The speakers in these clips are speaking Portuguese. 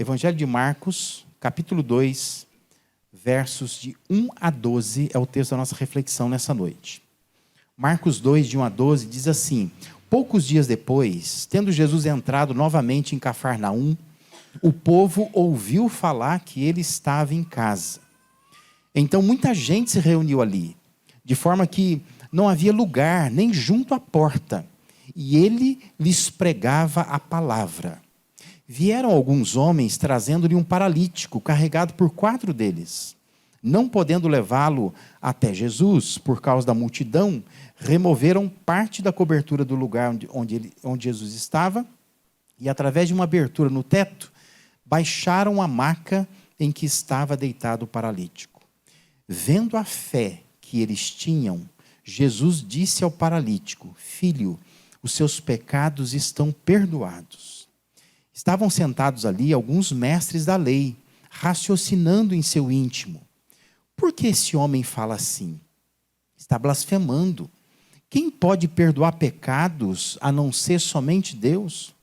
Evangelho de Marcos, capítulo 2, versos de 1 a 12, é o texto da nossa reflexão nessa noite. Marcos 2, de 1 a 12, diz assim: poucos dias depois, tendo Jesus entrado novamente em Cafarnaum, o povo ouviu falar que ele estava em casa. Então muita gente se reuniu ali, de forma que não havia lugar nem junto à porta, e ele lhes pregava a palavra. Vieram alguns homens trazendo-lhe um paralítico, carregado por 4 deles. Não podendo levá-lo até Jesus, por causa da multidão, removeram parte da cobertura do lugar onde Jesus estava, e através de uma abertura no teto, baixaram a maca em que estava deitado o paralítico. Vendo a fé que eles tinham, Jesus disse ao paralítico: filho, os seus pecados estão perdoados. Estavam sentados ali alguns mestres da lei, raciocinando em seu íntimo: por que esse homem fala assim? Está blasfemando. Quem pode perdoar pecados a não ser somente Deus?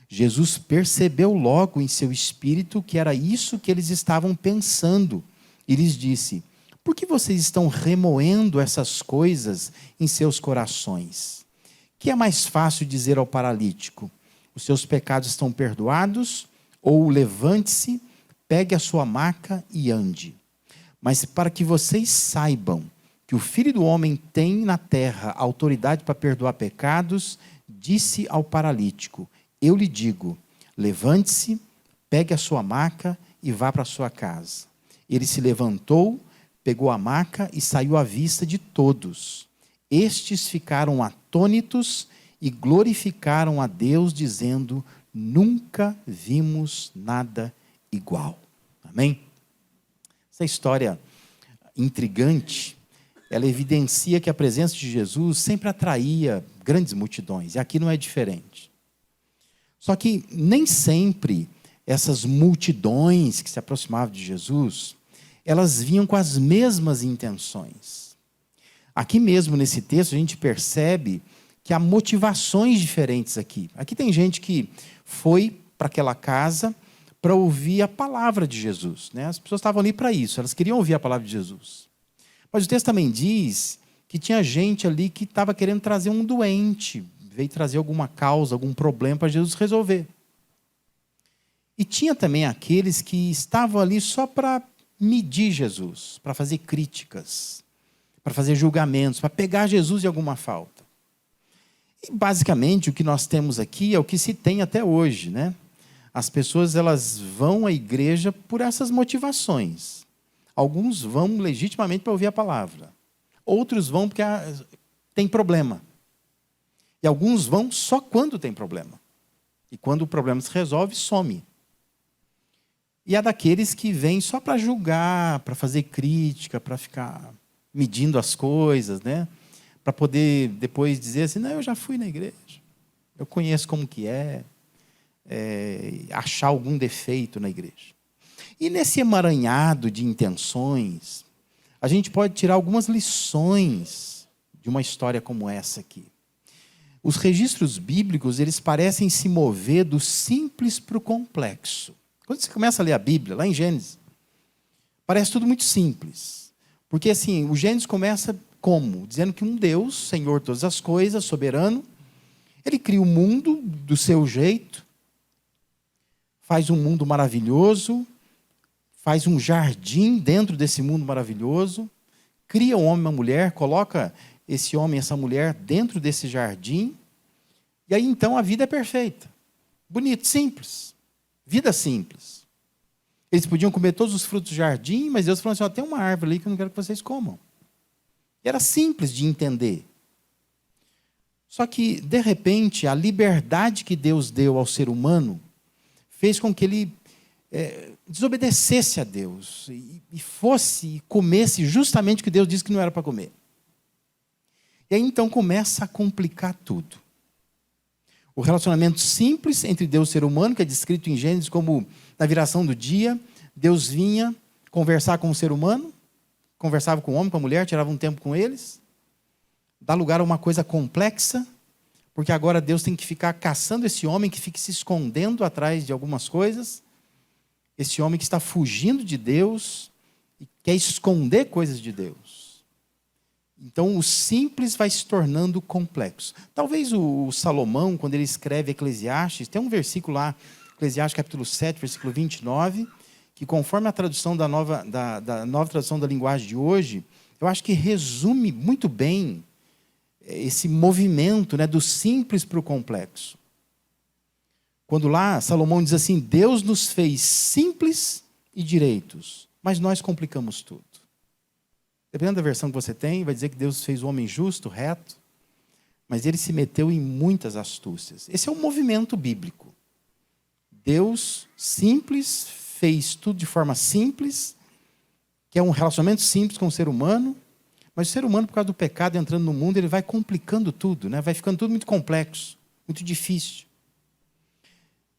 Jesus percebeu logo em seu espírito que era isso que eles estavam pensando e lhes disse: por que vocês estão remoendo essas coisas em seus corações? Que é mais fácil dizer ao paralítico: os seus pecados estão perdoados? Ou levante-se, pegue a sua maca e ande. Mas para que vocês saibam que o Filho do Homem tem na terra autoridade para perdoar pecados, disse ao paralítico: eu lhe digo, levante-se, pegue a sua maca e vá para a sua casa. Ele se levantou, pegou a maca e saiu à vista de todos. Estes ficaram atônitos e glorificaram a Deus, dizendo: nunca vimos nada igual. Amém? Essa história intrigante, ela evidencia que a presença de Jesus sempre atraía grandes multidões, e aqui não é diferente. Só que nem sempre essas multidões que se aproximavam de Jesus, elas vinham com as mesmas intenções. Aqui mesmo nesse texto a gente percebe que há motivações diferentes aqui. Aqui tem gente que foi para aquela casa para ouvir a palavra de Jesus, né? As pessoas estavam ali para isso, elas queriam ouvir a palavra de Jesus. Mas o texto também diz que tinha gente ali que estava querendo trazer um doente, veio trazer alguma causa, algum problema para Jesus resolver. E tinha também aqueles que estavam ali só para medir Jesus, para fazer críticas, para fazer julgamentos, para pegar Jesus de alguma falta. E basicamente o que nós temos aqui é o que se tem até hoje, né? As pessoas, elas vão à igreja por essas motivações. Alguns vão legitimamente para ouvir a palavra. Outros vão porque tem problema. E alguns vão só quando tem problema. E quando o problema se resolve, some. E há daqueles que vêm só para julgar, para fazer crítica, para ficar medindo as coisas, né? Para poder depois dizer assim: não, eu já fui na igreja, eu conheço como que achar algum defeito na igreja. E nesse emaranhado de intenções, a gente pode tirar algumas lições de uma história como essa aqui. Os registros bíblicos, eles parecem se mover do simples para o complexo. Quando você começa a ler a Bíblia, lá em Gênesis, parece tudo muito simples. Porque assim, o Gênesis começa como? Dizendo que um Deus, Senhor de todas as coisas, soberano, ele cria o mundo do seu jeito, faz um mundo maravilhoso, faz um jardim dentro desse mundo maravilhoso, cria um homem e uma mulher, coloca esse homem e essa mulher dentro desse jardim, e aí então a vida é perfeita. Bonito, simples. Vida simples. Eles podiam comer todos os frutos do jardim, mas Deus falou assim: tem uma árvore ali que eu não quero que vocês comam. E era simples de entender. Só que, de repente, a liberdade que Deus deu ao ser humano fez com que ele desobedecesse a Deus e fosse e comesse justamente o que Deus disse que não era para comer. E aí então começa a complicar tudo. O relacionamento simples entre Deus e o ser humano, que é descrito em Gênesis como na viração do dia, Deus vinha conversar com o ser humano, conversava com o homem, com a mulher, tirava um tempo com eles, dá lugar a uma coisa complexa, porque agora Deus tem que ficar caçando esse homem que fica se escondendo atrás de algumas coisas, esse homem que está fugindo de Deus e quer esconder coisas de Deus. Então, o simples vai se tornando complexo. Talvez o Salomão, quando ele escreve Eclesiastes, tem um versículo lá, Eclesiastes capítulo 7, versículo 29, que conforme a tradução da nova tradução da linguagem de hoje, eu acho que resume muito bem esse movimento, né, do simples para o complexo. Quando lá Salomão diz assim, Deus nos fez simples e direitos, mas nós complicamos tudo. Dependendo da versão que você tem, vai dizer que Deus fez o homem justo, reto, mas ele se meteu em muitas astúcias. Esse é um movimento bíblico. Deus simples, fez tudo de forma simples, que é um relacionamento simples com o ser humano, mas o ser humano, por causa do pecado, entrando no mundo, ele vai complicando tudo, né? Vai ficando tudo muito complexo, muito difícil.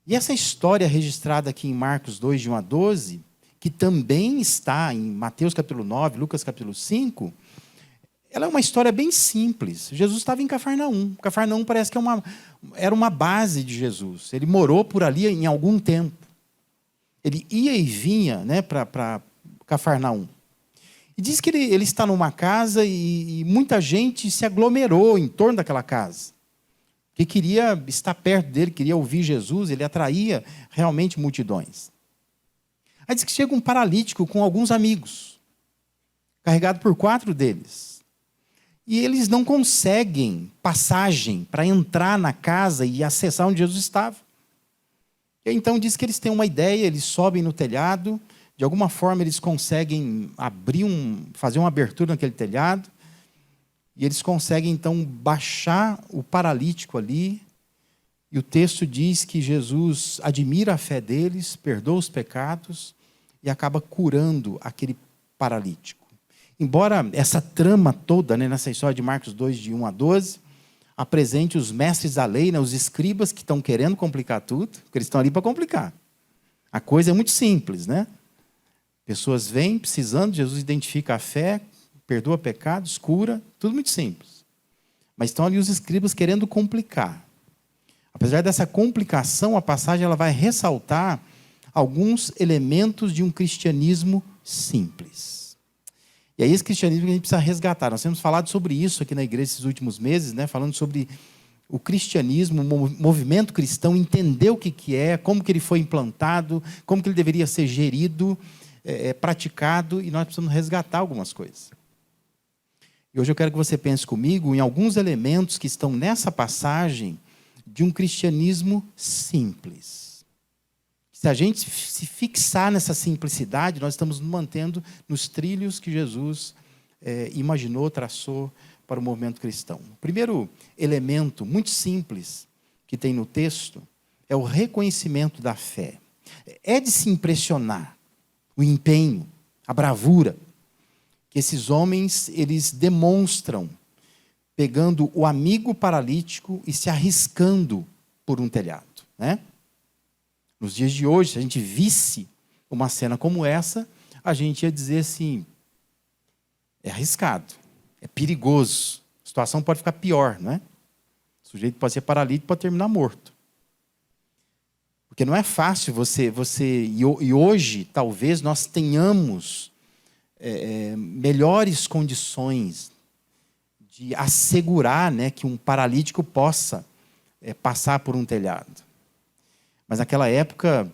E essa história registrada aqui em Marcos 2, de 1 a 12, que também está em Mateus capítulo 9, Lucas capítulo 5, ela é uma história bem simples. Jesus estava em Cafarnaum. Cafarnaum parece que era uma base de Jesus. Ele morou por ali em algum tempo. Ele ia e vinha, né, para Cafarnaum. E diz que ele está numa casa e muita gente se aglomerou em torno daquela casa. Que queria estar perto dele, queria ouvir Jesus, ele atraía realmente multidões. Aí diz que chega um paralítico com alguns amigos, carregado por 4 deles. E eles não conseguem passagem para entrar na casa e acessar onde Jesus estava. E então diz que eles têm uma ideia, eles sobem no telhado, de alguma forma eles conseguem fazer uma abertura naquele telhado, e eles conseguem então baixar o paralítico ali, e o texto diz que Jesus admira a fé deles, perdoa os pecados e acaba curando aquele paralítico. Embora essa trama toda, né, nessa história de Marcos 2, de 1 a 12, apresente os mestres da lei, né, os escribas que estão querendo complicar tudo, porque eles estão ali para complicar. A coisa é muito simples, né? Pessoas vêm precisando, Jesus identifica a fé, perdoa pecados, cura, tudo muito simples. Mas estão ali os escribas querendo complicar. Apesar dessa complicação, a passagem ela vai ressaltar alguns elementos de um cristianismo simples. E é esse cristianismo que a gente precisa resgatar. Nós temos falado sobre isso aqui na igreja esses últimos meses, né? Falando sobre o cristianismo, o movimento cristão, entender o que é, como que ele foi implantado, como que ele deveria ser gerido, praticado, e nós precisamos resgatar algumas coisas. E hoje eu quero que você pense comigo em alguns elementos que estão nessa passagem de um cristianismo simples. Se a gente se fixar nessa simplicidade, nós estamos nos mantendo nos trilhos que Jesus imaginou, traçou para o movimento cristão. O primeiro elemento muito simples que tem no texto é o reconhecimento da fé. É de se impressionar o empenho, a bravura que esses homens eles demonstram pegando o amigo paralítico e se arriscando por um telhado, né? Nos dias de hoje, se a gente visse uma cena como essa, a gente ia dizer assim, é arriscado, é perigoso, a situação pode ficar pior, não é? O sujeito pode ser paralítico, pode terminar morto. Porque não é fácil e hoje talvez nós tenhamos melhores condições de assegurar, né, que um paralítico possa passar por um telhado. Mas naquela época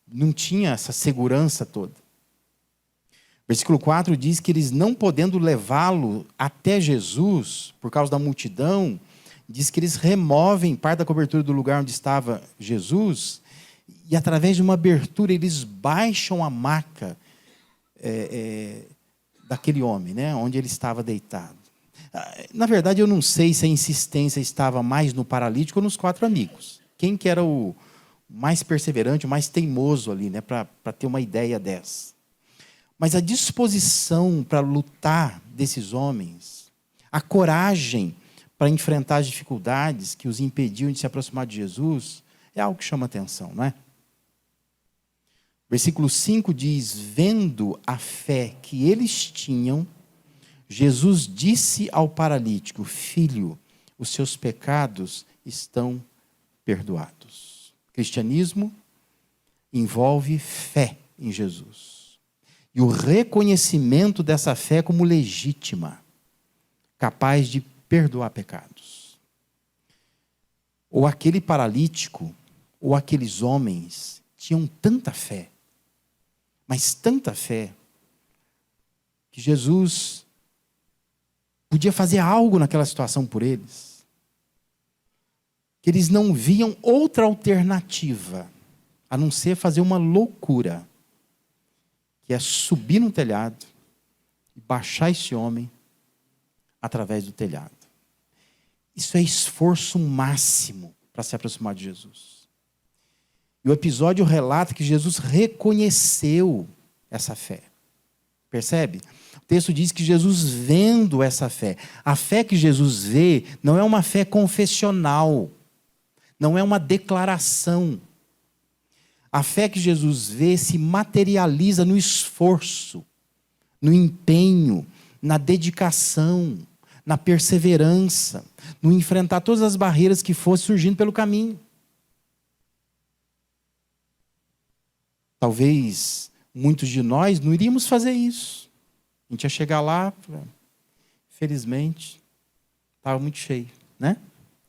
não tinha essa segurança toda. Versículo 4 diz que eles não podendo levá-lo até Jesus, por causa da multidão, diz que eles removem parte da cobertura do lugar onde estava Jesus, e através de uma abertura eles baixam a maca daquele homem, né, onde ele estava deitado. Na verdade, eu não sei se a insistência estava mais no paralítico ou nos 4 amigos. Quem que era o mais perseverante, o mais teimoso ali, né, para ter uma ideia dessa. Mas a disposição para lutar desses homens, a coragem para enfrentar as dificuldades que os impediam de se aproximar de Jesus, é algo que chama atenção, não é? Versículo 5 diz, vendo a fé que eles tinham, Jesus disse ao paralítico, filho, os seus pecados estão perdoados. Cristianismo envolve fé. em Jesus. E o reconhecimento dessa fé como legítima, capaz de perdoar pecados. Ou aquele paralítico, ou aqueles homens tinham tanta fé, mas tanta fé, que Jesus podia fazer algo naquela situação por eles, que eles não viam outra alternativa a não ser fazer uma loucura, que é subir no telhado e baixar esse homem através do telhado. Isso é esforço máximo para se aproximar de Jesus. E o episódio relata que Jesus reconheceu essa fé. Percebe? O texto diz que Jesus vendo essa fé. A fé que Jesus vê não é uma fé confessional, não é uma declaração. A fé que Jesus vê se materializa no esforço, no empenho, na dedicação, na perseverança, no enfrentar todas as barreiras que fossem surgindo pelo caminho. Talvez muitos de nós não iríamos fazer isso. A gente ia chegar lá, felizmente, estava muito cheio, né?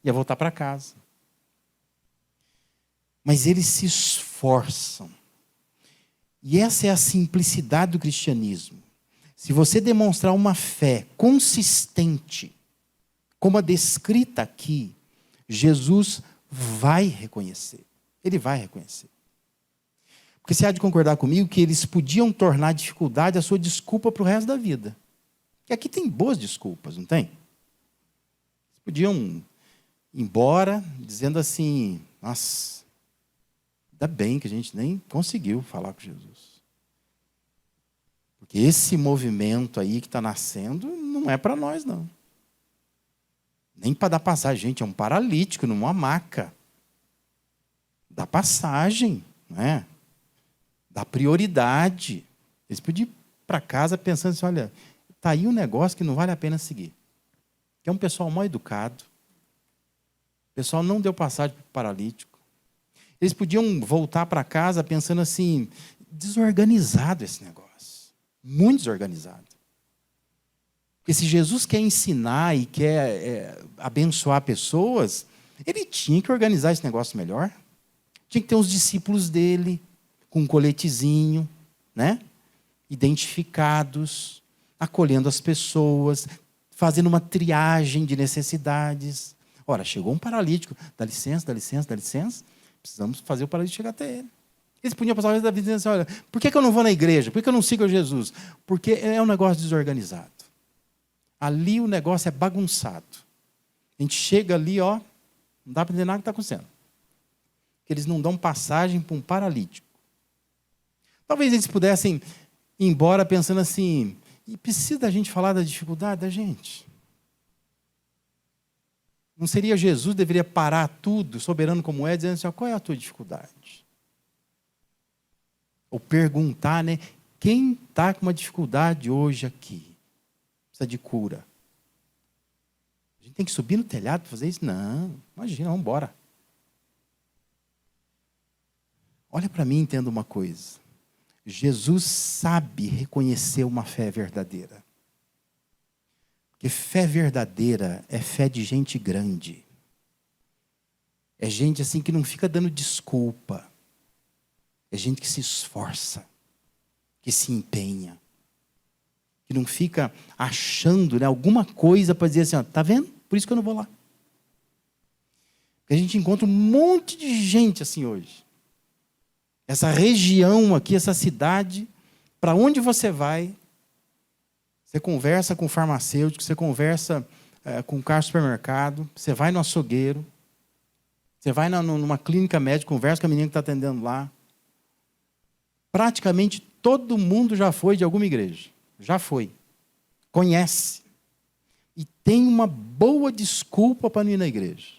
Ia voltar para casa. Mas eles se esforçam. E essa é a simplicidade do cristianismo. Se você demonstrar uma fé consistente, como a descrita aqui, Jesus vai reconhecer. Ele vai reconhecer. Porque você há de concordar comigo que eles podiam tornar a dificuldade a sua desculpa para o resto da vida. E aqui tem boas desculpas, não tem? Eles podiam ir embora dizendo assim, nossa, ainda bem que a gente nem conseguiu falar com Jesus. Porque esse movimento aí que está nascendo não é para nós, não. Nem para dar passagem. Gente, é um paralítico numa maca. Dá passagem, não é? Dá prioridade. Eles podiam ir para casa pensando assim, olha, está aí um negócio que não vale a pena seguir. Que é um pessoal mal educado. O pessoal não deu passagem para o paralítico. Eles podiam voltar para casa pensando assim, desorganizado esse negócio. Muito desorganizado. Porque se Jesus quer ensinar e quer abençoar pessoas, ele tinha que organizar esse negócio melhor. Tinha que ter os discípulos dele, com um coletezinho, né? Identificados, acolhendo as pessoas, fazendo uma triagem de necessidades. Ora, chegou um paralítico, dá licença, dá licença, dá licença, precisamos fazer o paralítico chegar até ele. Eles podiam passar o resto da vida dizendo assim, olha, por que eu não vou na igreja? Por que eu não sigo a Jesus? Porque é um negócio desorganizado. Ali o negócio é bagunçado. A gente chega ali, ó, não dá para entender nada que está acontecendo. Eles não dão passagem para um paralítico. Talvez eles pudessem ir embora pensando assim, e precisa da gente falar da dificuldade da gente? Não seria Jesus que deveria parar tudo, soberano como é, dizendo assim, ó, qual é a tua dificuldade? Ou perguntar, né? Quem está com uma dificuldade hoje aqui? Precisa de cura. A gente tem que subir no telhado para fazer isso? Não, imagina, vamos embora. Olha para mim e entenda uma coisa. Jesus sabe reconhecer uma fé verdadeira. Porque fé verdadeira é fé de gente grande. É gente assim que não fica dando desculpa. É gente que se esforça, que se empenha, que não fica achando, né, alguma coisa para dizer assim, ó, tá vendo? Por isso que eu não vou lá. A gente encontra um monte de gente assim hoje. Essa região aqui, essa cidade, para onde você vai, você conversa com o farmacêutico, você conversa com o carro do supermercado, você vai no açougueiro, você vai numa clínica médica, conversa com a menina que está atendendo lá. Praticamente todo mundo já foi de alguma igreja. Já foi. Conhece. E tem uma boa desculpa para não ir na igreja.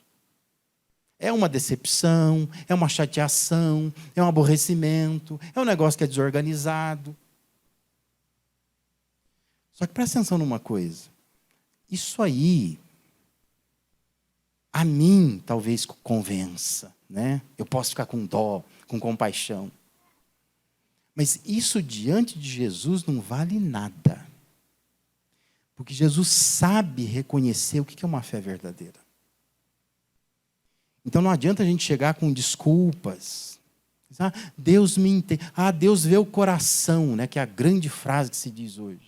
É uma decepção, é uma chateação, é um aborrecimento, é um negócio que é desorganizado. Só que presta atenção numa coisa. Isso aí, a mim talvez convença, né? Eu posso ficar com dó, com compaixão. Mas isso diante de Jesus não vale nada. Porque Jesus sabe reconhecer o que é uma fé verdadeira. Então não adianta a gente chegar com desculpas. Ah, Deus me entende. Ah, Deus vê o coração, né? Que é a grande frase que se diz hoje.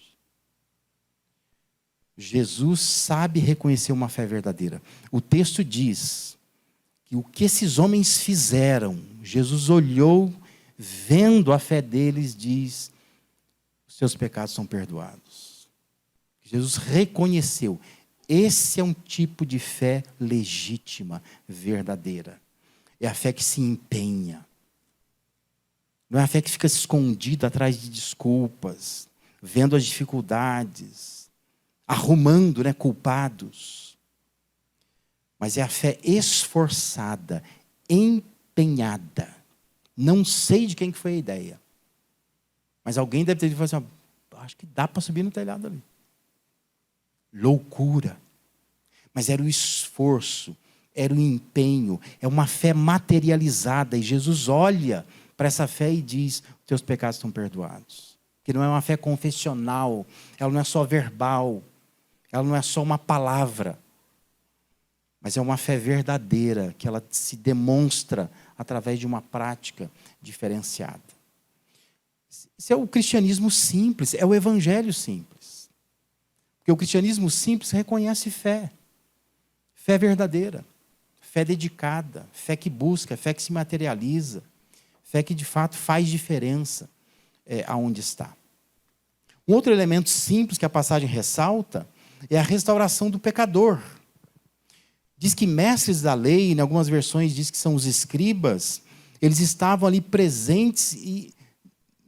Jesus sabe reconhecer uma fé verdadeira. O texto diz que o que esses homens fizeram, Jesus olhou, vendo a fé deles, diz: os seus pecados são perdoados. Jesus reconheceu. Esse é um tipo de fé legítima, verdadeira. É a fé que se empenha. Não é a fé que fica escondida atrás de desculpas, vendo as dificuldades, arrumando, né, culpados. Mas é a fé esforçada, empenhada. Não sei de quem que foi a ideia. Mas alguém deve ter dito assim: acho que dá para subir no telhado ali. Loucura. Mas era o esforço, era o empenho, é uma fé materializada. E Jesus olha para essa fé e diz: teus pecados estão perdoados. Que não é uma fé confessional, ela não é só verbal, ela não é só uma palavra, mas é uma fé verdadeira, que ela se demonstra através de uma prática diferenciada. Isso é o cristianismo simples, é o evangelho simples. Porque o cristianismo simples reconhece fé. Fé verdadeira, fé dedicada, fé que busca, fé que se materializa, fé que de fato faz diferença aonde está. Um outro elemento simples que a passagem ressalta é a restauração do pecador. Diz que mestres da lei, em algumas versões diz que são os escribas, eles estavam ali presentes e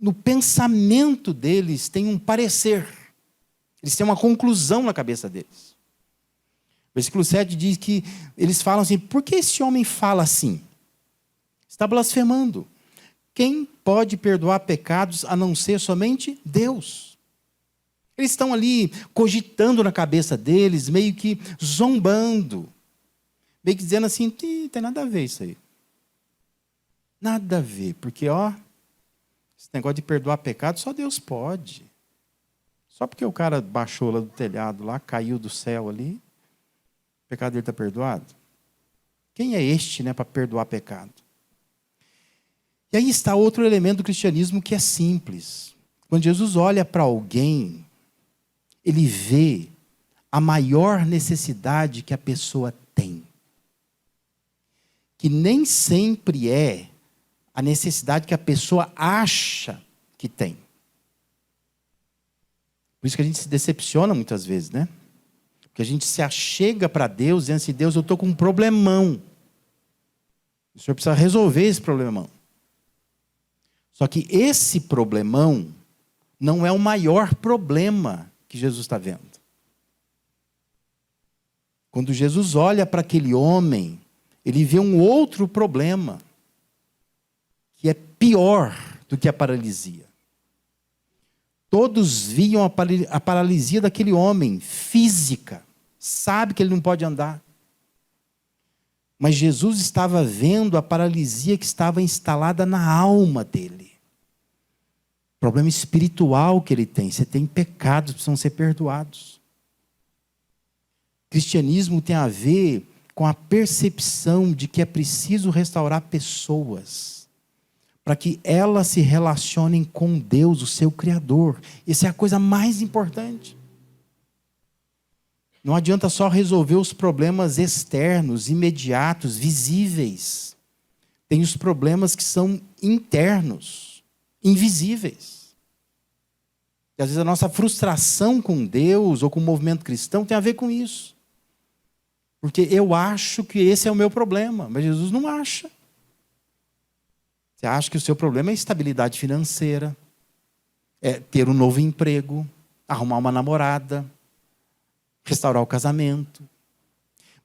no pensamento deles tem um parecer. Eles têm uma conclusão na cabeça deles. O versículo 7 diz que eles falam assim: por que esse homem fala assim? Está blasfemando. Quem pode perdoar pecados a não ser somente Deus? Eles estão ali cogitando na cabeça deles, meio que zombando. Meio que dizendo assim: tem nada a ver isso aí. Nada a ver, porque esse negócio de perdoar pecado só Deus pode. Só porque o cara baixou lá do telhado, lá, caiu do céu ali, o pecado dele está perdoado? Quem é este, né, para perdoar pecado? E aí está outro elemento do cristianismo que é simples. Quando Jesus olha para alguém, ele vê a maior necessidade que a pessoa tem. Que nem sempre é a necessidade que a pessoa acha que tem. Por isso que a gente se decepciona muitas vezes, né? Porque a gente se achega para Deus dizendo assim: Deus, eu estou com um problemão. O Senhor precisa resolver esse problemão. Só que esse problemão não é o maior problema que Jesus está vendo. Quando Jesus olha para aquele homem, ele vê um outro problema, que é pior do que a paralisia. Todos viam a paralisia daquele homem, física. Sabe que ele não pode andar. Mas Jesus estava vendo a paralisia que estava instalada na alma dele. Problema espiritual que ele tem. Você tem pecados que precisam ser perdoados. Cristianismo tem a ver com a percepção de que é preciso restaurar pessoas, para que elas se relacionem com Deus, o seu Criador. Essa é a coisa mais importante. Não adianta só resolver os problemas externos, imediatos, visíveis. Tem os problemas que são internos, invisíveis. E às vezes a nossa frustração com Deus ou com o movimento cristão tem a ver com isso. Porque eu acho que esse é o meu problema, mas Jesus não acha. Você acha que o seu problema é estabilidade financeira, é ter um novo emprego, arrumar uma namorada, restaurar o casamento.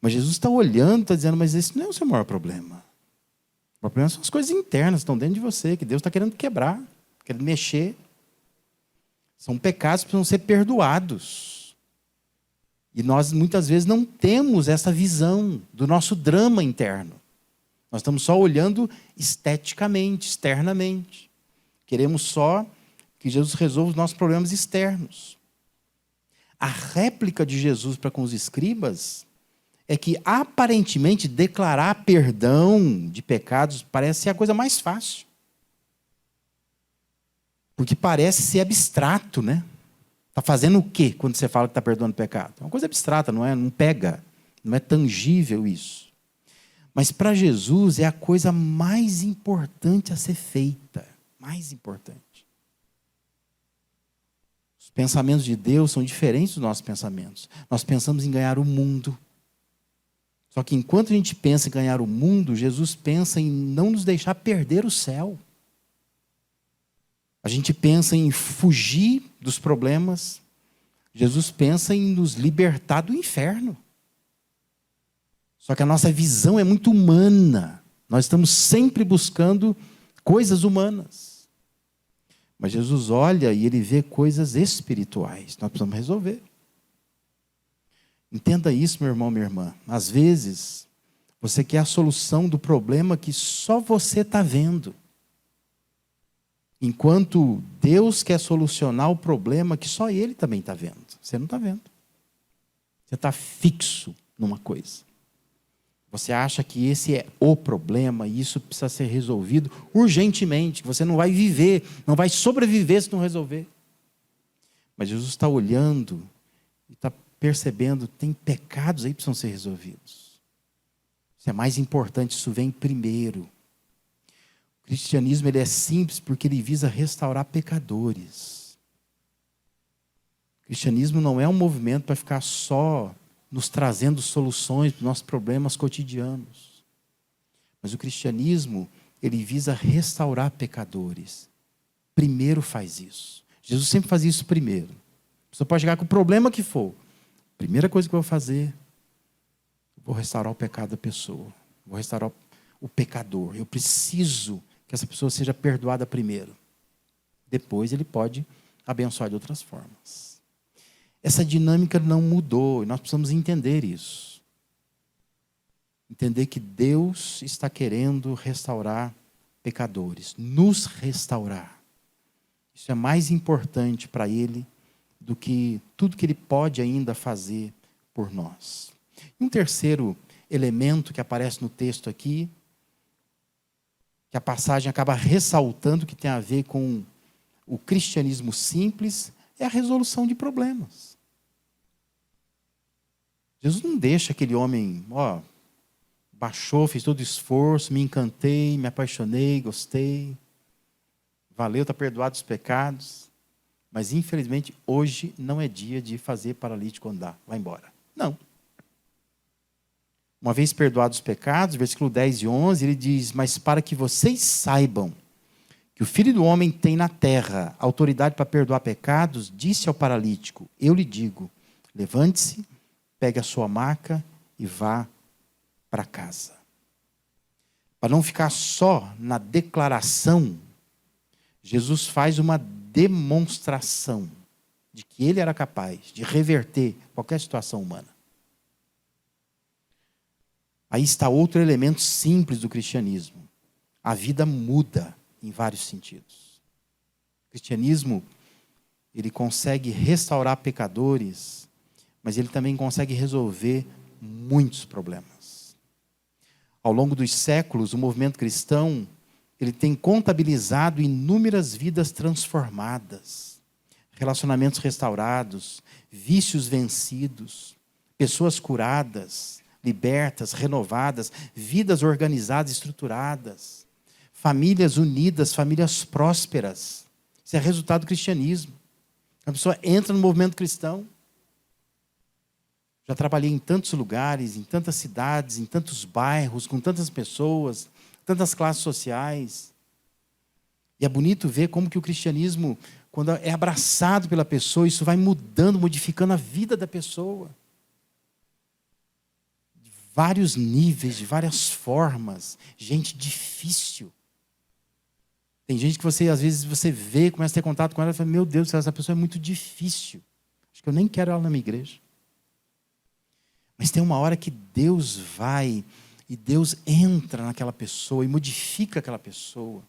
Mas Jesus está olhando, está dizendo: mas esse não é o seu maior problema. O problema são as coisas internas que estão dentro de você, que Deus está querendo quebrar, querendo mexer. São pecados que precisam ser perdoados. E nós muitas vezes não temos essa visão do nosso drama interno. Nós estamos só olhando esteticamente, externamente. Queremos só que Jesus resolva os nossos problemas externos. A réplica de Jesus para com os escribas é que, aparentemente, declarar perdão de pecados parece ser a coisa mais fácil. Porque parece ser abstrato, né? Está fazendo o quê quando você fala que está perdoando pecado? É uma coisa abstrata, não pega, não é tangível isso. Mas para Jesus é a coisa mais importante a ser feita. Mais importante. Os pensamentos de Deus são diferentes dos nossos pensamentos. Nós pensamos em ganhar o mundo. Só que enquanto a gente pensa em ganhar o mundo, Jesus pensa em não nos deixar perder o céu. A gente pensa em fugir dos problemas. Jesus pensa em nos libertar do inferno. Só que a nossa visão é muito humana. Nós estamos sempre buscando coisas humanas. Mas Jesus olha e ele vê coisas espirituais. Nós precisamos resolver. Entenda isso, meu irmão, minha irmã. Às vezes, você quer a solução do problema que só você está vendo. Enquanto Deus quer solucionar o problema que só Ele também está vendo. Você não está vendo. Você está fixo numa coisa. Você acha que esse é o problema e isso precisa ser resolvido urgentemente, que você não vai viver, não vai sobreviver se não resolver. Mas Jesus está olhando e está percebendo, tem pecados aí que precisam ser resolvidos. Isso é mais importante, isso vem primeiro. O cristianismo ele é simples porque ele visa restaurar pecadores. O cristianismo não é um movimento para ficar só nos trazendo soluções para os nossos problemas cotidianos. Mas o cristianismo, ele visa restaurar pecadores. Primeiro faz isso. Jesus sempre faz isso primeiro. A pessoa pode chegar com o problema que for. Primeira coisa que eu vou fazer, eu vou restaurar o pecado da pessoa. Vou restaurar o pecador. Eu preciso que essa pessoa seja perdoada primeiro. Depois ele pode abençoar de outras formas. Essa dinâmica não mudou e nós precisamos entender isso. Entender que Deus está querendo restaurar pecadores, nos restaurar. Isso é mais importante para Ele do que tudo que Ele pode ainda fazer por nós. E um terceiro elemento que aparece no texto aqui, que a passagem acaba ressaltando que tem a ver com o cristianismo simples, é a resolução de problemas. Jesus não deixa aquele homem, baixou, fez todo o esforço, me encantei, me apaixonei, gostei, valeu, está perdoado os pecados, mas infelizmente hoje não é dia de fazer paralítico andar, vai embora. Não. Uma vez perdoados os pecados, versículo 10 e 11, ele diz, mas para que vocês saibam que o Filho do Homem tem na terra autoridade para perdoar pecados, disse ao paralítico, eu lhe digo, levante-se, pegue a sua maca e vá para casa. Para não ficar só na declaração, Jesus faz uma demonstração de que ele era capaz de reverter qualquer situação humana. Aí está outro elemento simples do cristianismo. A vida muda em vários sentidos. O cristianismo, ele consegue restaurar pecadores, mas ele também consegue resolver muitos problemas. Ao longo dos séculos, o movimento cristão, ele tem contabilizado inúmeras vidas transformadas, relacionamentos restaurados, vícios vencidos, pessoas curadas, libertas, renovadas, vidas organizadas, estruturadas, famílias unidas, famílias prósperas. Isso é resultado do cristianismo. A pessoa entra no movimento cristão. Já trabalhei em tantos lugares, em tantas cidades, em tantos bairros, com tantas pessoas, tantas classes sociais. E é bonito ver como que o cristianismo, quando é abraçado pela pessoa, isso vai mudando, modificando a vida da pessoa. De vários níveis, de várias formas. Gente difícil. Tem gente que você, às vezes, você vê, começa a ter contato com ela e fala, meu Deus, essa pessoa é muito difícil. Acho que eu nem quero ela na minha igreja. Mas tem uma hora que Deus vai e Deus entra naquela pessoa e modifica aquela pessoa.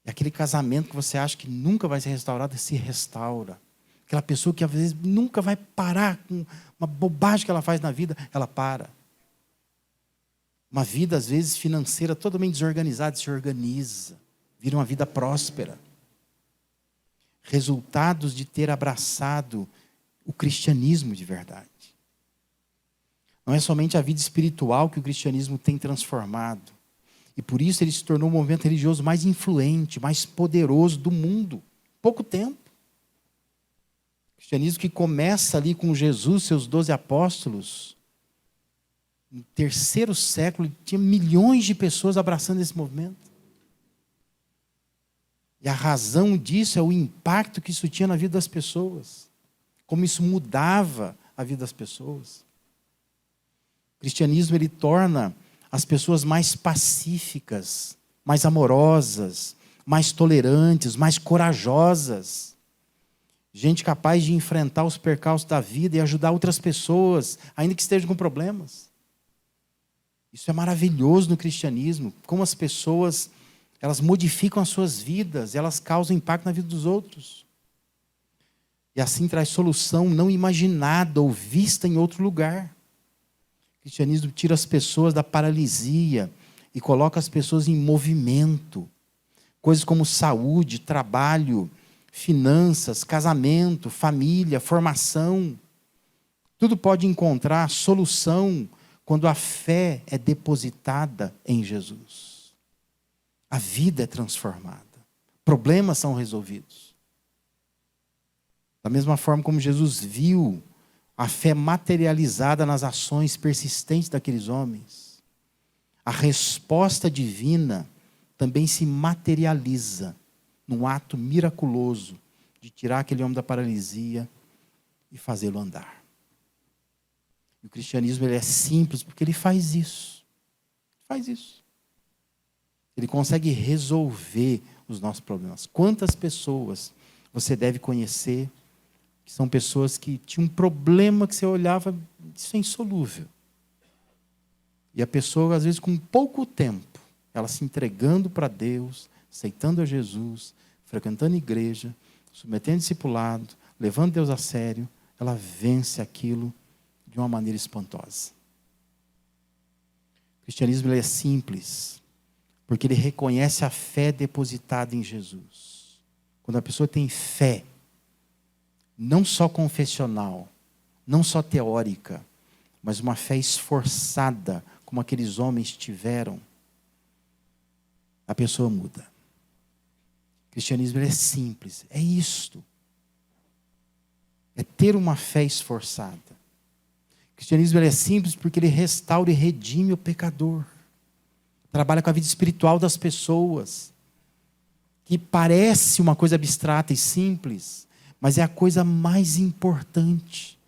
E aquele casamento que você acha que nunca vai ser restaurado, se restaura. Aquela pessoa que às vezes nunca vai parar com uma bobagem que ela faz na vida, ela para. Uma vida, às vezes, financeira totalmente desorganizada, se organiza. Vira uma vida próspera. Resultados de ter abraçado o cristianismo de verdade. Não é somente a vida espiritual que o cristianismo tem transformado. E por isso ele se tornou o movimento religioso mais influente, mais poderoso do mundo. Pouco tempo. O cristianismo que começa ali com Jesus, seus 12 apóstolos. No 3º século, tinha milhões de pessoas abraçando esse movimento. E a razão disso é o impacto que isso tinha na vida das pessoas. Como isso mudava a vida das pessoas. O cristianismo, ele torna as pessoas mais pacíficas, mais amorosas, mais tolerantes, mais corajosas. Gente capaz de enfrentar os percalços da vida e ajudar outras pessoas, ainda que estejam com problemas. Isso é maravilhoso no cristianismo, como as pessoas, elas modificam as suas vidas, elas causam impacto na vida dos outros. E assim traz solução não imaginada ou vista em outro lugar. O cristianismo tira as pessoas da paralisia e coloca as pessoas em movimento. Coisas como saúde, trabalho, finanças, casamento, família, formação. Tudo pode encontrar solução quando a fé é depositada em Jesus. A vida é transformada. Problemas são resolvidos. Da mesma forma como Jesus viu a fé materializada nas ações persistentes daqueles homens, a resposta divina também se materializa num ato miraculoso de tirar aquele homem da paralisia e fazê-lo andar. E o cristianismo, ele é simples porque ele faz isso. Faz isso. Ele consegue resolver os nossos problemas. Quantas pessoas você deve conhecer que são pessoas que tinham um problema que você olhava, isso é insolúvel. E a pessoa, às vezes, com pouco tempo, ela se entregando para Deus, aceitando a Jesus, frequentando a igreja, submetendo discipulado, levando Deus a sério, ela vence aquilo de uma maneira espantosa. O cristianismo, ele é simples, porque ele reconhece a fé depositada em Jesus. Quando a pessoa tem fé, não só confessional, não só teórica, mas uma fé esforçada, como aqueles homens tiveram, a pessoa muda. O cristianismo, ele é simples, é isto. É ter uma fé esforçada. O cristianismo, ele é simples porque ele restaura e redime o pecador. Trabalha com a vida espiritual das pessoas, que parece uma coisa abstrata e simples, mas é a coisa mais importante.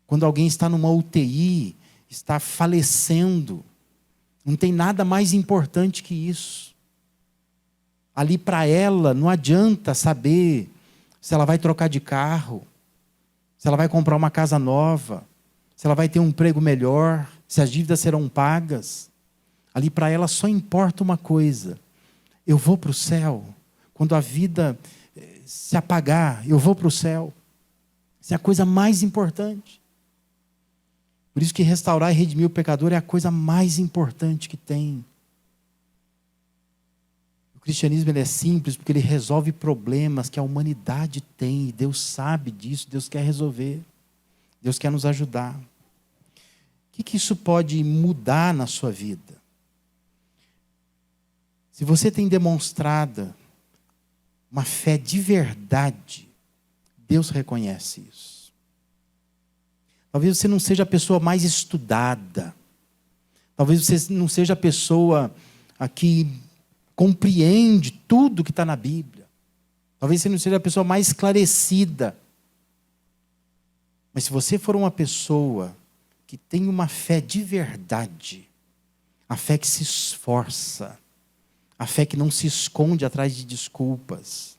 Quando alguém está numa UTI, está falecendo, não tem nada mais importante que isso. Ali para ela, não adianta saber se ela vai trocar de carro, se ela vai comprar uma casa nova, se ela vai ter um emprego melhor, se as dívidas serão pagas. Ali para ela só importa uma coisa: eu vou para o céu. Quando a vida se apagar, eu vou para o céu. Isso é a coisa mais importante. Por isso que restaurar e redimir o pecador é a coisa mais importante que tem. O cristianismo, ele é simples porque ele resolve problemas que a humanidade tem. E Deus sabe disso, Deus quer resolver. Deus quer nos ajudar. O que isso pode mudar na sua vida? Se você tem demonstrado uma fé de verdade, Deus reconhece isso. Talvez você não seja a pessoa mais estudada. Talvez você não seja a pessoa que compreende tudo que está na Bíblia. Talvez você não seja a pessoa mais esclarecida. Mas se você for uma pessoa que tem uma fé de verdade, a fé que se esforça, a fé que não se esconde atrás de desculpas,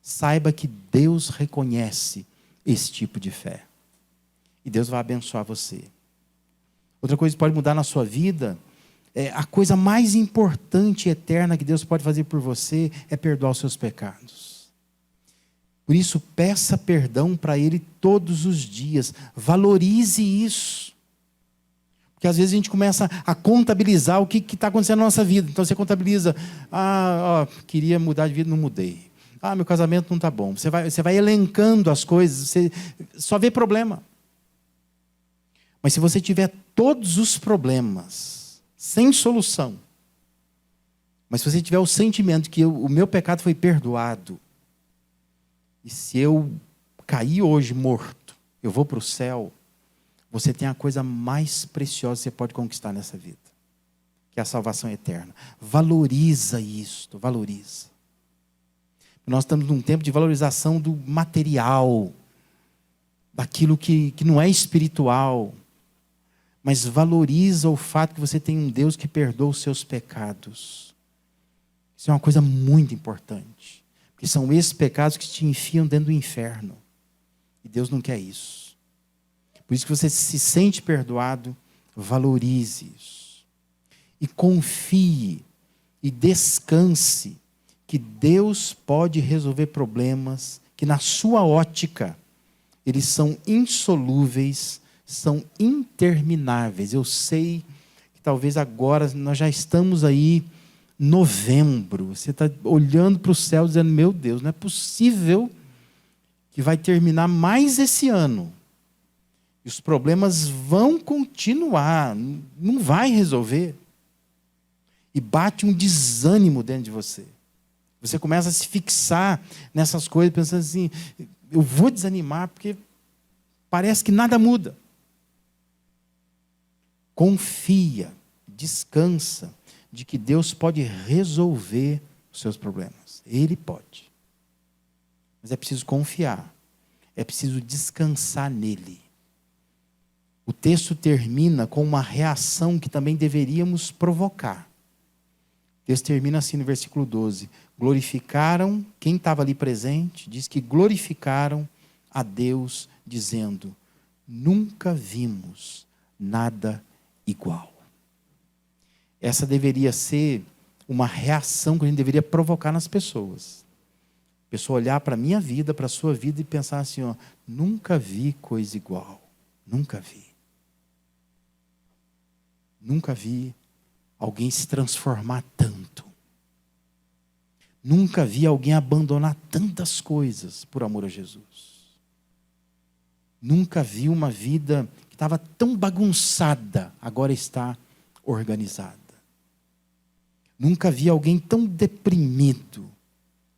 saiba que Deus reconhece esse tipo de fé. E Deus vai abençoar você. Outra coisa que pode mudar na sua vida A coisa mais importante e eterna que Deus pode fazer por você é perdoar os seus pecados. Por isso, peça perdão para Ele todos os dias. Valorize isso. Porque às vezes a gente começa a contabilizar o que está acontecendo na nossa vida. Então você contabiliza, queria mudar de vida, não mudei. Meu casamento não está bom. Você vai elencando as coisas, você só vê problema. Mas se você tiver todos os problemas, sem solução, mas se você tiver o sentimento que o meu pecado foi perdoado, e se eu cair hoje morto, eu vou para o céu, você tem a coisa mais preciosa que você pode conquistar nessa vida, que é a salvação eterna. Valoriza isto, valoriza. Nós estamos num tempo de valorização do material, daquilo que não é espiritual, mas valoriza o fato que você tem um Deus que perdoa os seus pecados. Isso é uma coisa muito importante, porque são esses pecados que te enfiam dentro do inferno, e Deus não quer isso. Por isso que você se sente perdoado, valorize isso. E confie e descanse que Deus pode resolver problemas que na sua ótica eles são insolúveis, são intermináveis. Eu sei que talvez agora nós já estamos aí novembro. Você está olhando para o céu dizendo, meu Deus, não é possível que vai terminar mais esse ano. E os problemas vão continuar, não vai resolver. E bate um desânimo dentro de você. Você começa a se fixar nessas coisas, pensando assim, eu vou desanimar porque parece que nada muda. Confia, descansa de que Deus pode resolver os seus problemas. Ele pode. Mas é preciso confiar, é preciso descansar nele. O texto termina com uma reação que também deveríamos provocar. O texto termina assim no versículo 12. Glorificaram, quem estava ali presente, diz que glorificaram a Deus, dizendo, nunca vimos nada igual. Essa deveria ser uma reação que a gente deveria provocar nas pessoas. A pessoa olhar para a minha vida, para a sua vida e pensar assim, nunca vi coisa igual. Nunca vi. Nunca vi alguém se transformar tanto. Nunca vi alguém abandonar tantas coisas por amor a Jesus. Nunca vi uma vida que estava tão bagunçada, agora está organizada. Nunca vi alguém tão deprimido,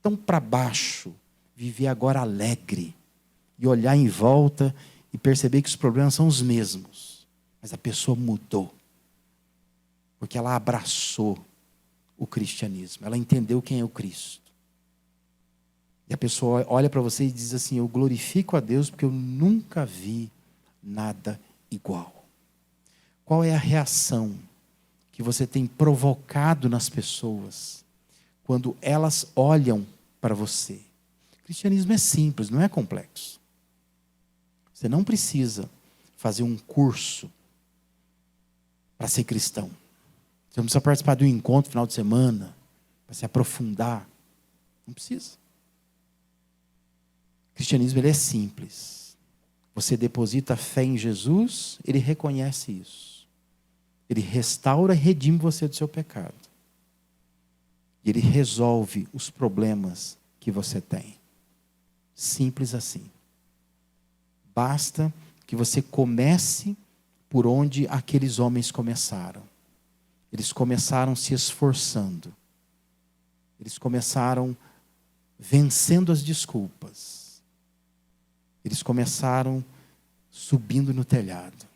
tão para baixo, viver agora alegre e olhar em volta e perceber que os problemas são os mesmos, mas a pessoa mudou. Porque ela abraçou o cristianismo. Ela entendeu quem é o Cristo. E a pessoa olha para você e diz assim, eu glorifico a Deus porque eu nunca vi nada igual. Qual é a reação que você tem provocado nas pessoas quando elas olham para você? O cristianismo é simples, não é complexo. Você não precisa fazer um curso para ser cristão. Você não precisa participar de um encontro no final de semana para se aprofundar. Não precisa. O cristianismo ele é simples. Você deposita fé em Jesus, ele reconhece isso. Ele restaura e redime você do seu pecado. E ele resolve os problemas que você tem. Simples assim. Basta que você comece por onde aqueles homens começaram. Eles começaram se esforçando. Eles começaram vencendo as desculpas. Eles começaram subindo no telhado.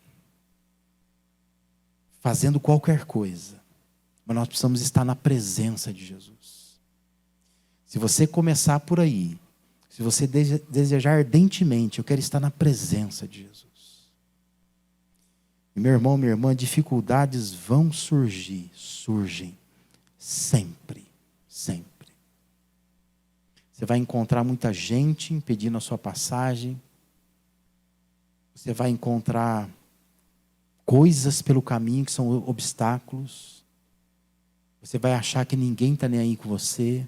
Fazendo qualquer coisa. Mas nós precisamos estar na presença de Jesus. Se você começar por aí, se você desejar ardentemente, eu quero estar na presença de Jesus. E meu irmão, minha irmã, dificuldades vão surgir, surgem, sempre, sempre. Você vai encontrar muita gente impedindo a sua passagem, você vai encontrar coisas pelo caminho que são obstáculos, Você vai achar que ninguém está nem aí com você.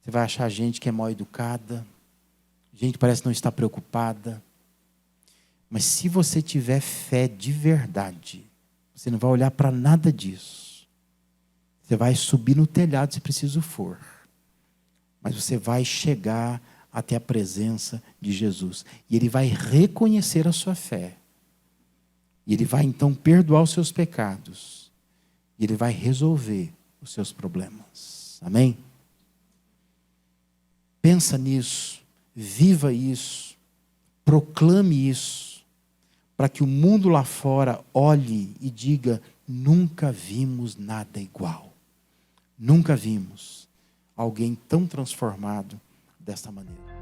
Você vai achar gente que é mal educada. Gente que parece não estar preocupada. Mas se você tiver fé de verdade, você não vai olhar para nada disso. Você vai subir no telhado se preciso for. Mas você vai chegar até a presença de Jesus. E Ele vai reconhecer a sua fé. E Ele vai então perdoar os seus pecados. E Ele vai resolver os seus problemas. Amém? Pensa nisso, viva isso, proclame isso, para que o mundo lá fora olhe e diga: nunca vimos nada igual. Nunca vimos alguém tão transformado desta maneira.